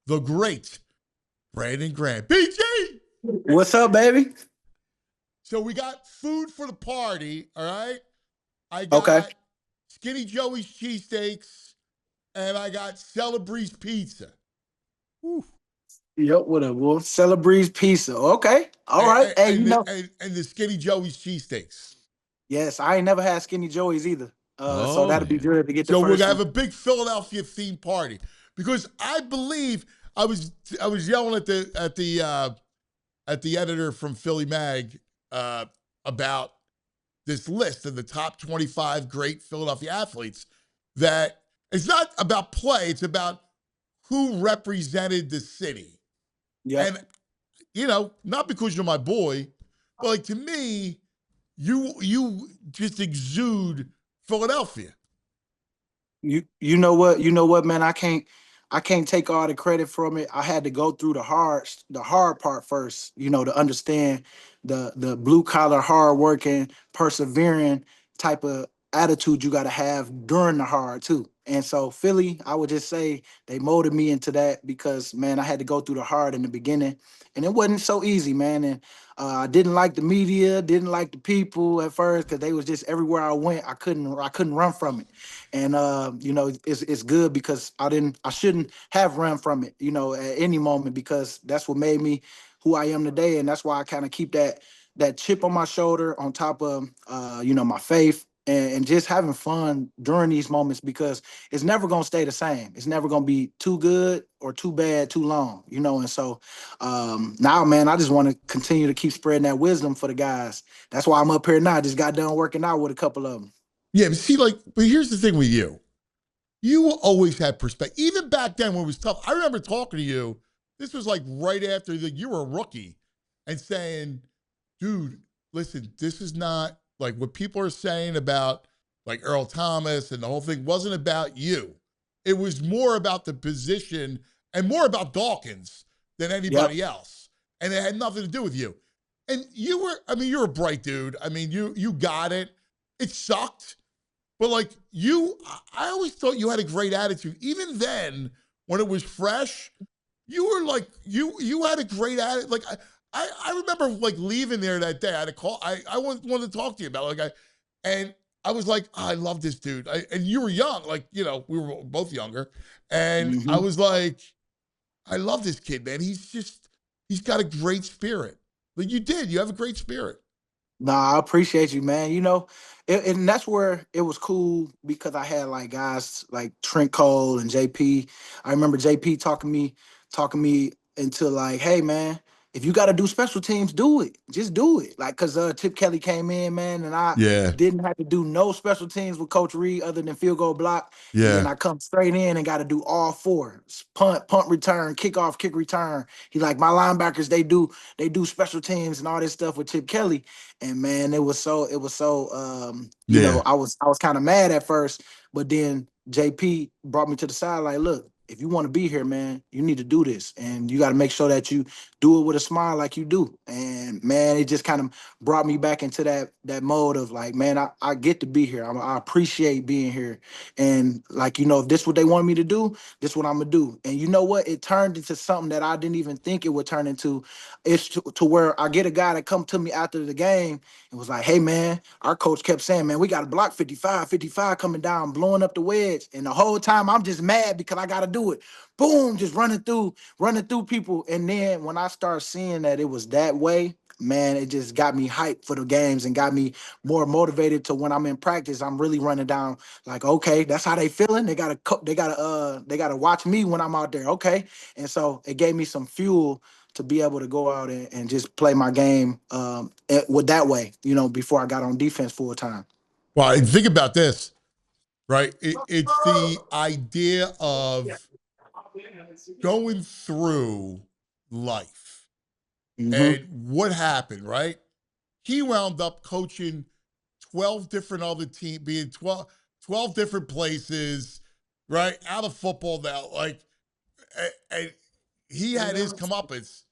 the great Brandon Graham. BG! What's up, baby? So we got food for the party, all right? I Okay. got Skinny Joey's cheesesteaks, and I got Celebrezze pizza. Whew. Yep, whatever. Well, Celebrezze pizza. Okay. All right. Hey, And, and the Skinny Joey's cheesesteaks. yes, I ain't never had Skinny Joey's either. So Oh that'll be yeah. good to get the So we're first gonna have one. a big Philadelphia themed party because I believe I was yelling at the editor from Philly Mag about this list of the top 25 great Philadelphia athletes. That it's not about play; it's about who represented the city. Yep. And not because you're my boy, but like to me, you just exude Philadelphia. You know what, man? I can't take all the credit from it. I had to go through the hard part first, to understand the blue collar, hard working, persevering type of attitude you gotta have during the hard too. And so Philly, I would just say they molded me into that because man, I had to go through the hard in the beginning. And it wasn't so easy, man. And I didn't like the media, didn't like the people at first because they was just everywhere I went. I couldn't run from it. And it's good because I shouldn't have run from it, at any moment because that's what made me who I am today. And that's why I kind of keep that chip on my shoulder on top of my faith and just having fun during these moments because it's never gonna stay the same. It's never gonna be too good or too bad too long. And so now, man, I just want to continue to keep spreading that wisdom for the guys. That's why I'm up here now. I just got done working out with a couple of them. Yeah, but see, but here's the thing with you. You always had perspective. Even back then when it was tough, I remember talking to you. This was like right after you were a rookie and saying, dude, listen, this is not like what people are saying about like Earl Thomas and the whole thing wasn't about you. It was more about the position and more about Dawkins than Yep. anybody else. And it had nothing to do with you. And you're a bright dude. I mean, you got it. It sucked. But like I always thought you had a great attitude. Even then, when it was fresh, you were like you had a great attitude. Like I remember like leaving there that day. I had a call. I wanted to talk to you about it. And I was like, I love this dude. And you were young, like we were both younger, and I hmm was like, I love this kid, man. He's got a great spirit. Like you did. You have a great spirit. Nah, I appreciate you, man. And that's where it was cool because I had like guys like Trent Cole and JP. I remember JP talking me into like, hey man, if you got to do special teams, do it. Just do it. Like, cause Chip Kelly came in, man, and I Yeah, didn't have to do no special teams with Coach Reed other than field goal block. And then yeah, I come straight in and got to do all four: punt return, kickoff, kick return. He like my linebackers, they do special teams and all this stuff with Chip Kelly. And man, yeah. I was kind of mad at first, but then JP brought me to the side like, look, if you want to be here, man, you need to do this, and you got to make sure that you do it with a smile like you do. And man, it just kind of brought me back into that mode of like, man, I get to be here. I appreciate being here. And like, if this what they want me to do, this what I'm gonna do. And you know what? It turned into something that I didn't even think it would turn into. It's to where I get a guy that come to me after the game and was like, hey man, our coach kept saying, man, we got to block 55, 55 coming down, blowing up the wedge. And the whole time I'm just mad because I got to do it. Boom, just running through people. And then when I start seeing that it was that way, man, it just got me hyped for the games and got me more motivated to when I'm in practice, I'm really running down like, okay, that's how they feeling. They gotta watch me when I'm out there. Okay. And so it gave me some fuel to be able to go out and just play my game with that way, before I got on defense full time. Well, and think about this, right? It's the idea of going through life hmm and what happened, right? He wound up coaching 12 different other teams, being 12 different places, right? Out of football now. Like, and he had his comeuppance,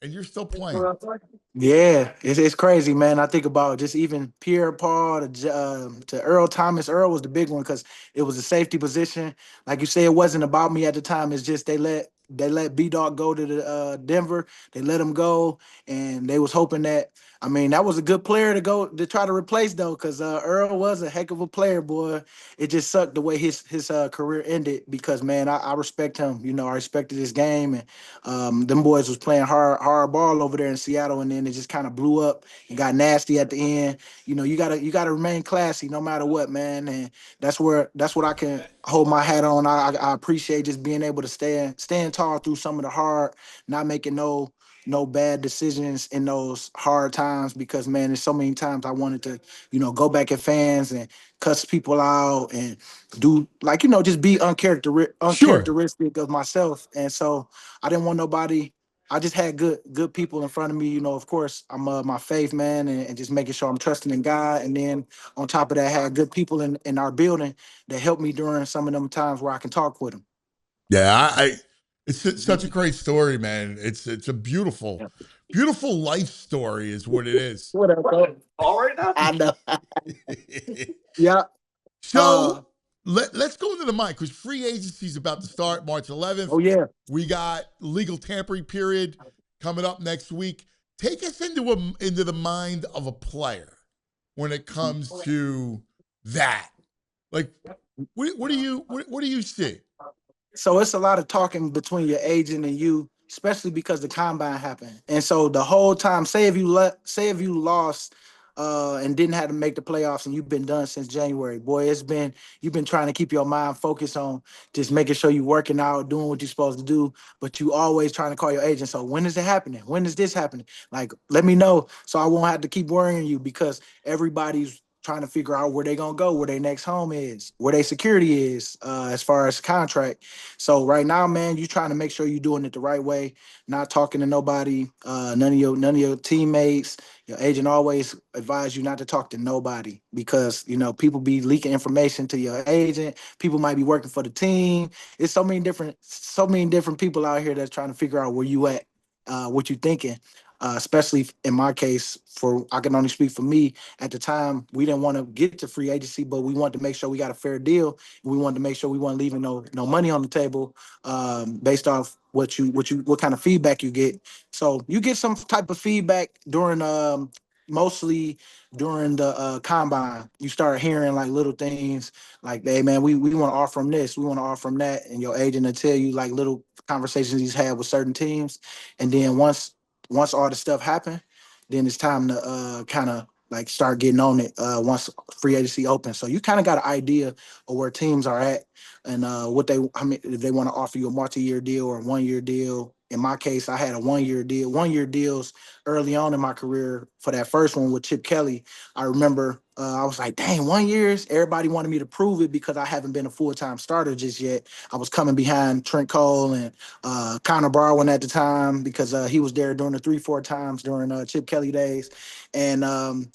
and you're still playing. Yeah, it's crazy, man. I think about just even Pierre Paul to Earl Thomas. Earl was the big one because it was a safety position. Like you say, it wasn't about me at the time. It's just they let they let B Dog go to the Denver. They let him go, and they was hoping that. I mean, that was a good player to go to try to replace though, because Earl was a heck of a player, boy. It just sucked the way his career ended because man, I respect him. You know, I respected his game, and them boys was playing hard ball over there in Seattle, and then it just kind of blew up and got nasty at the end. You know, you gotta remain classy no matter what, man. And that's what I can hold my hat on. I appreciate just being able to stand tall through some of the hard, not making no bad decisions in those hard times because man, there's so many times I wanted to, go back at fans and cuss people out and do like, just be Sure. uncharacteristic of myself. And so I didn't want nobody. I just had good people in front of me. Of course, I'm my faith man, and just making sure I'm trusting in God. And then on top of that, I had good people in our building that helped me during some of them times where I can talk with them. Yeah, such a great story, man. It's a beautiful, Yeah. beautiful life story, is what it is. What up, bro? All right now. I know. Yeah. Uh. So let's go into the mic because free agency is about to start March 11th. Oh yeah. We got legal tampering period coming up next week. Take us into the mind of a player when it comes to that. Like, what do you see? So it's a lot of talking between your agent and you, especially because the combine happened. And so the whole time, say if you lost and didn't have to make the playoffs and you've been done since January, boy, you've been trying to keep your mind focused on just making sure you're working out, doing what you're supposed to do, but you always trying to call your agent. So when is it happening? When is this happening? Like, let me know so I won't have to keep worrying you because everybody's trying to figure out where they're gonna go, where their next home is, where their security is, as far as contract. So right now, man, you trying to make sure you're doing it the right way, not talking to nobody, none of your teammates. Your agent always advise you not to talk to nobody because people be leaking information to your agent. People might be working for the team. It's so many different people out here that's trying to figure out where you at, what you thinking. Especially in my case, for I can only speak for me. At the time, we didn't want to get to free agency, but we wanted to make sure we got a fair deal. We wanted to make sure we weren't leaving no money on the table, based off what kind of feedback you get. So you get some type of feedback during mostly during the combine. You start hearing like little things like, hey man, we want to offer them this, we want to offer them that, and your agent will tell you like little conversations he's had with certain teams, and then once all the stuff happened, then it's time to kind of like start getting on it once free agency opens. So you kind of got an idea of where teams are at and I mean, if they want to offer you a multi-year deal or a 1 year deal. In my case, I had a 1 year deal, 1 year deals early on in my career for that first one with Chip Kelly. I remember I was like, dang, 1 year. Everybody wanted me to prove it because I haven't been a full-time starter just yet. I was coming behind Trent Cole and Connor Barwin at the time because he was there during the 3-4 times during Chip Kelly days. And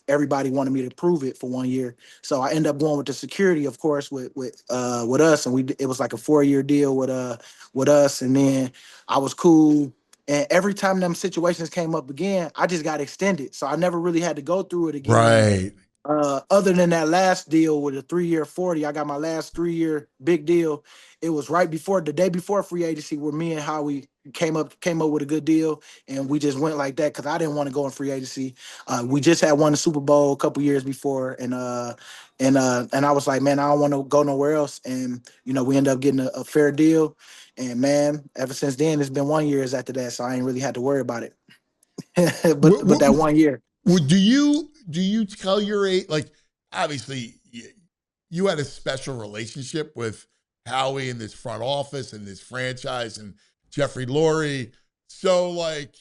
everybody wanted me to prove it for 1 year. So I ended up going with the security, of course, with us, and it was like a 4 year deal with us, and then I was cool. And every time them situations came up again, I just got extended, so I never really had to go through it again. Right. Other than that last deal with a 3 year 40, I got my last 3 year big deal. It was right before the day before free agency where me and Howie came up with a good deal, and we just went like that because I didn't want to go in free agency. We just had won the Super Bowl a couple years before, and I was like, man, I don't want to go nowhere else. And we ended up getting a fair deal. And man, ever since then, it's been 1 year after that, so I ain't really had to worry about it. but that 1 year. Do you tell your like obviously you had a special relationship with Howie and this front office and this franchise and Jeffrey Lurie, so like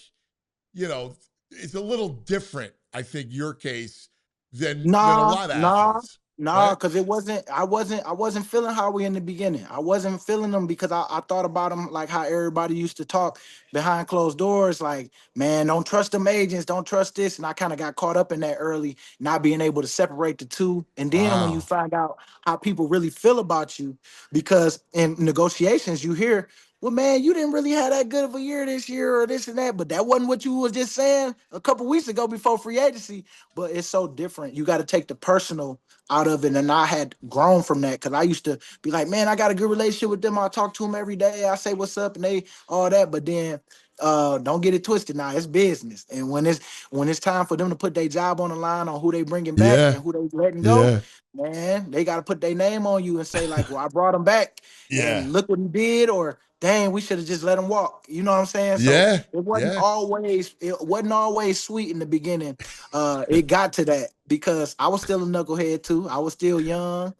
it's a little different. I think your case than a Nah, lot of nah, athletes, nah, right? because it wasn't. I wasn't feeling Howie in the beginning. I wasn't feeling them because I thought about him like how everybody used to talk behind closed doors. Like, man, don't trust them agents, don't trust this. And I kind of got caught up in that early, not being able to separate the two. And then when you Wow. find out how people really feel about you, because in negotiations you hear well, man, you didn't really have that good of a year this year or this and that, but that wasn't what you was just saying a couple weeks ago before free agency. But it's so different. You got to take the personal out of it. And I had grown from that because I used to be like, man, I got a good relationship with them. I talk to them every day. I say what's up and they all that. But then don't get it twisted now. It's business. And when it's time for them to put their job on the line on who they bringing back Yeah, and who they letting go, yeah, man, they got to put their name on you and say like, well, I brought him back yeah, and look what he did, or dang, we should have just let him walk. You know what I'm saying? So yeah, yeah, it wasn't always sweet in the beginning. It got to that because I was still a knucklehead too. I was still young,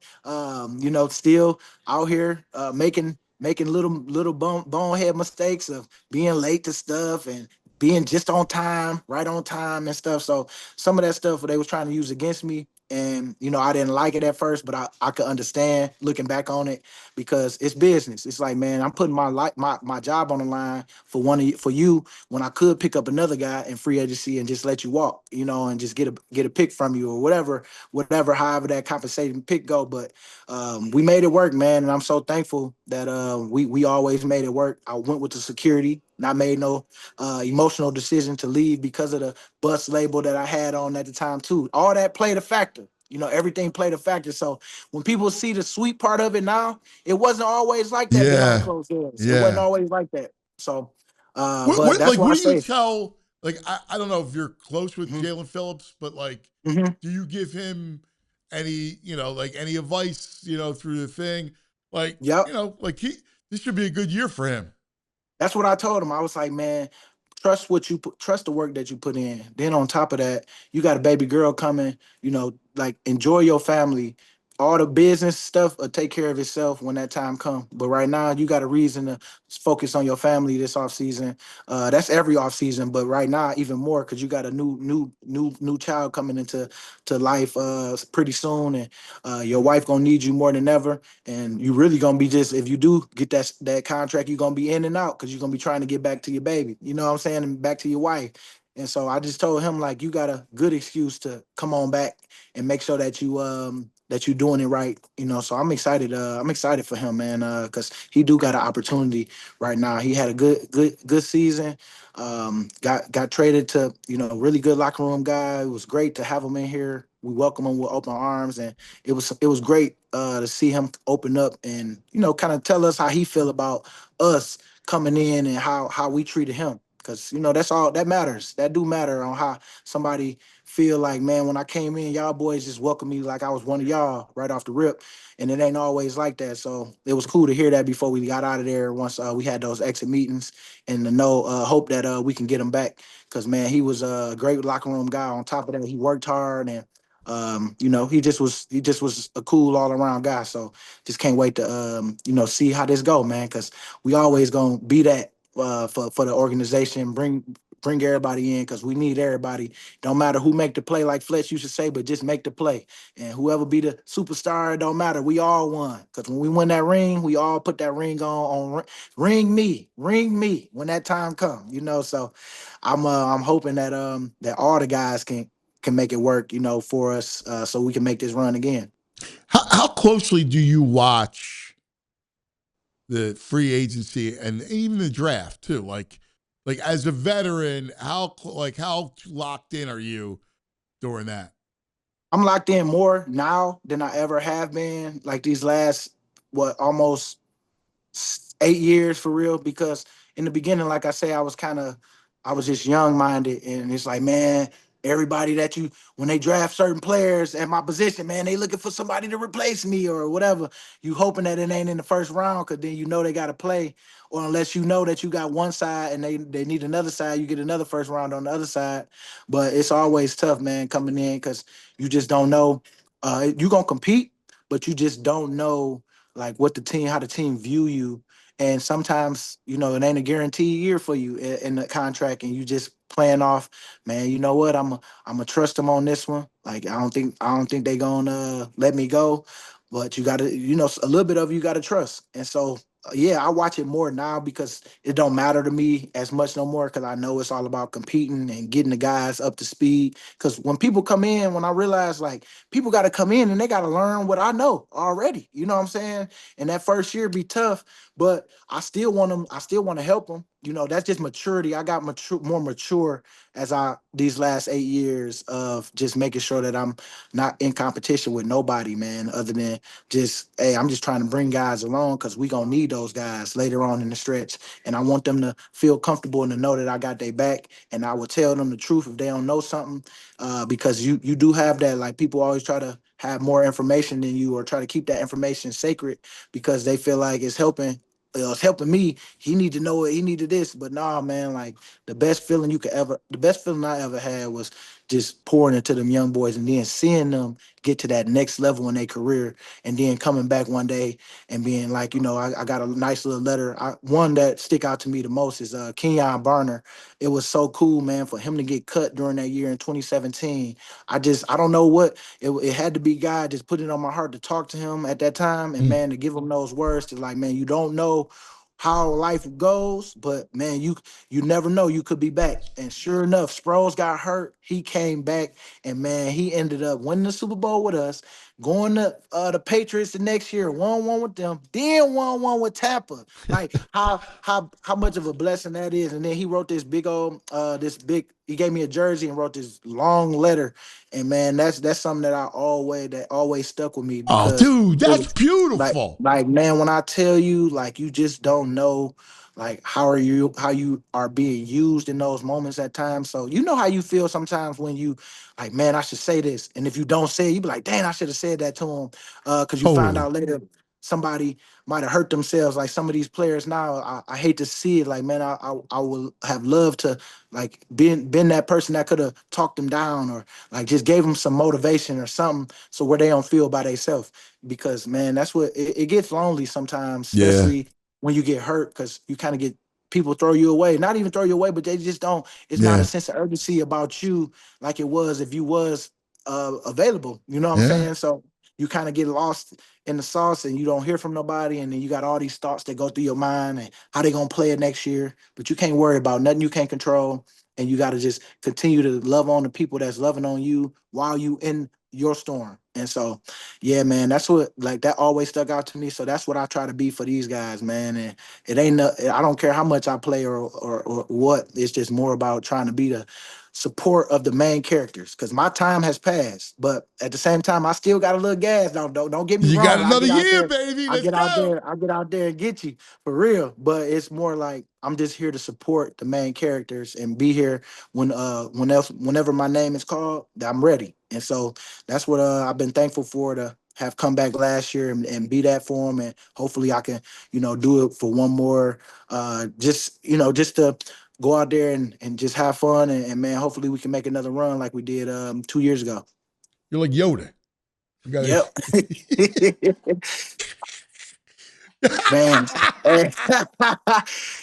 still out here making little bonehead mistakes of being late to stuff and being just on time, right on time and stuff. So some of that stuff they was trying to use against me. And I didn't like it at first, but I could understand looking back on it because it's business. It's like, man, I'm putting my job on the line for you when I could pick up another guy in free agency and just let you walk, and just get a pick from you or whatever, however that compensating pick go. But we made it work, man, and I'm so thankful that we always made it work. I went with the security, not made no emotional decision to leave because of the bus label that I had on at the time too. All that played a factor. Everything played a factor. So when people see the sweet part of it now, it wasn't always like that behind yeah, closed doors. It wasn't yeah. always like that. So, but What that's like why what I do you say, tell like I don't know if you're close with mhm, Jalen Phillips, but like mhm. do you give him any, like any advice, through the thing? Like, Yep. like this should be a good year for him. That's what I told him. I was like, man, trust the work that you put in. Then on top of that, you got a baby girl coming, like enjoy your family. All the business stuff will take care of itself when that time comes. But right now, you got a reason to focus on your family this off season. That's every off season, but right now even more because you got a new child coming into to life pretty soon, and your wife gonna need you more than ever. And you really gonna be just if you do get that contract, you're gonna be in and out because you're gonna be trying to get back to your baby. You know what I'm saying? And back to your wife. And so I just told him like you got a good excuse to come on back and make sure that you doing it right. So I'm excited. I'm excited for him, man, because he do got an opportunity right now. He had a good season. Got traded to really good locker room guy. It was great to have him in here. We welcome him with open arms, and it was great to see him open up and kind of tell us how he feel about us coming in and how we treated him because that's all that matters. That do matter on how somebody feel like, man, when I came in, y'all boys just welcomed me like I was one of y'all right off the rip, and it ain't always like that. So it was cool to hear that before we got out of there. Once we had those exit meetings, and to know hope that we can get him back because man, he was a great locker room guy. On top of that, he worked hard and he just was a cool all around guy. So just can't wait to see how this go, man. Because we always gonna be that for the organization. Bring everybody in because we need everybody. Don't matter who make the play, like Fletch used to say, but just make the play. And whoever be the superstar, it don't matter. We all won because when we win that ring, we all put that ring on. Ring me when that time come. So I'm hoping that all the guys can make it work, for us, so we can make this run again. How closely do you watch the free agency and even the draft too? Like as a veteran, how locked in are you during that? I'm locked in more now than I ever have been. Like these last almost 8 years for real because in the beginning, like I say, I was just young minded, and it's like, man, everybody that you when they draft certain players at my position, man, they looking for somebody to replace me or whatever. You hoping that it ain't in the first round because then they got to play, or unless you know that you got one side and they need another side, you get another first round on the other side. But it's always tough, man, coming in because you just don't know. You gonna compete, but you just don't know like how the team view you. And sometimes, it ain't a guaranteed year for you in the contract, and you just playing off, man. You know what? I'm gonna trust them on this one. Like I don't think they gonna let me go, but you gotta, a little bit of you gotta trust. And so yeah, I watch it more now because it don't matter to me as much no more because I know it's all about competing and getting the guys up to speed. Because when people come in, when I realize like people got to come in and they got to learn what I know already, you know what I'm saying? And that first year be tough, but I still want them. I still want to help them. You know, that's just maturity. I got more mature as I these last 8 years of just making sure that I'm not in competition with nobody, man, other than just, hey, I'm just trying to bring guys along because we gonna need those guys later on in the stretch. And I want them to feel comfortable and to know that I got their back. And I will tell them the truth if they don't know something. Because you do have that, like people always try to have more information than you or try to keep that information sacred because they feel like it's helping me. He need to know it, he needed this. But nah, man, like the best feeling I ever had was just pouring into them young boys and then seeing them get to that next level in their career and then coming back one day and being like, I got a nice little letter. One that stick out to me the most is Kenyon Barner. It was so cool, man, for him to get cut during that year in 2017. I don't know what it had to be. God just put it on my heart to talk to him at that time and Mm. man to give him those words to like, man, you don't know how life goes, but man, you never know. You could be back. And sure enough, Sproles got hurt. He came back, and man, he ended up winning the Super Bowl with us, going to the Patriots the next year, 1-1 with them, then 1-1 with Tampa. Like how much of a blessing that is. And then he wrote this big old he gave me a jersey and wrote this long letter. And man, that's something that always stuck with me Oh, because dude, it that's was beautiful. like man, when I tell you, like you just don't know like how you are being used in those moments at times. So you know how you feel sometimes when you like, man, I should say this. And if you don't say it, you be like, dang, I should have said that to him. Cause you find Totally. out later somebody might have hurt themselves. Like some of these players now, I hate to see it. Like, man, I would have loved to like been that person that could have talked them down or like just gave them some motivation or something so where they don't feel by themselves because man, that's what it gets lonely sometimes, Yeah. especially when you get hurt because you kind of get people throw you away, not even throw you away, but they just don't. It's not a Yeah. sense of urgency about you like it was if you was available. You know what I'm Yeah. saying? So you kind of get lost in the sauce and you don't hear from nobody, and then you got all these thoughts that go through your mind and how they gonna play it next year, but you can't worry about nothing you can't control. And you got to just continue to love on the people that's loving on you while you in your storm. And so yeah, man, that's what like that always stuck out to me. So that's what I try to be for these guys, man. And it ain't no, I don't care how much I play or what. It's just more about trying to be the support of the main characters because my time has passed. But at the same time, I still got a little gas. Don't get me You got wrong. another year, baby. Let's go. I get out there and get you for real. But it's more like I'm just here to support the main characters and be here whenever my name is called, I'm ready. And so that's what I've been thankful for to have come back last year and be that for him. And hopefully I can, do it for one more, just to go out there and just have fun. And man, hopefully we can make another run like we did 2 years ago. You're like Yoda. You got Yep. to. Man.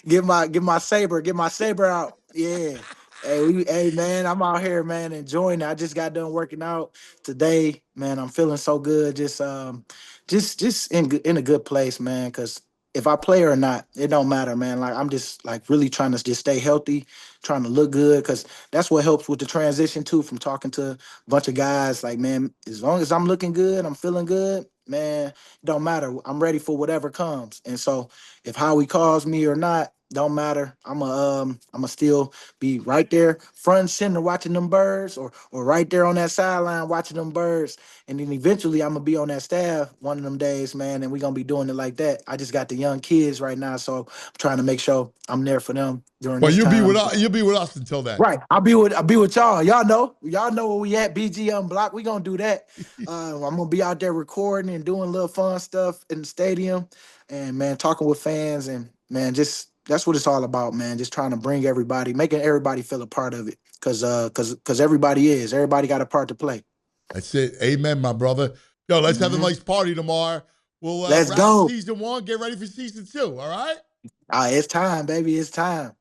Get my saber out. Yeah. Hey man, I'm out here, man, enjoying it. I just got done working out today, man. I'm feeling so good. Just in a good place, man. Cause if I play or not, it don't matter, man. Like I'm just like really trying to just stay healthy, trying to look good, cause that's what helps with the transition too. From talking to a bunch of guys, like man, as long as I'm looking good, I'm feeling good, man. Don't matter. I'm ready for whatever comes. And so if Howie calls me or not, don't matter. I'ma still be right there front and center watching them birds or right there on that sideline watching them birds. And then eventually I'm gonna be on that staff one of them days, man, and we're gonna be doing it like that. I just got the young kids right now, so I'm trying to make sure I'm there for them during Well, this you'll be with time. us. You'll be with us until then. Right. I'll be with y'all. Y'all know where we at. BG Unblock. We gonna do that. I'm gonna be out there recording and doing little fun stuff in the stadium, and man, talking with fans, and man, just that's what it's all about, man. Just trying to bring everybody, making everybody feel a part of it, cause everybody got a part to play. That's it. Amen, my brother. Yo, let's have a Mhm. nice party tomorrow. We'll Let's wrap go. season one. Get ready for season two. All right. It's time, baby. It's time.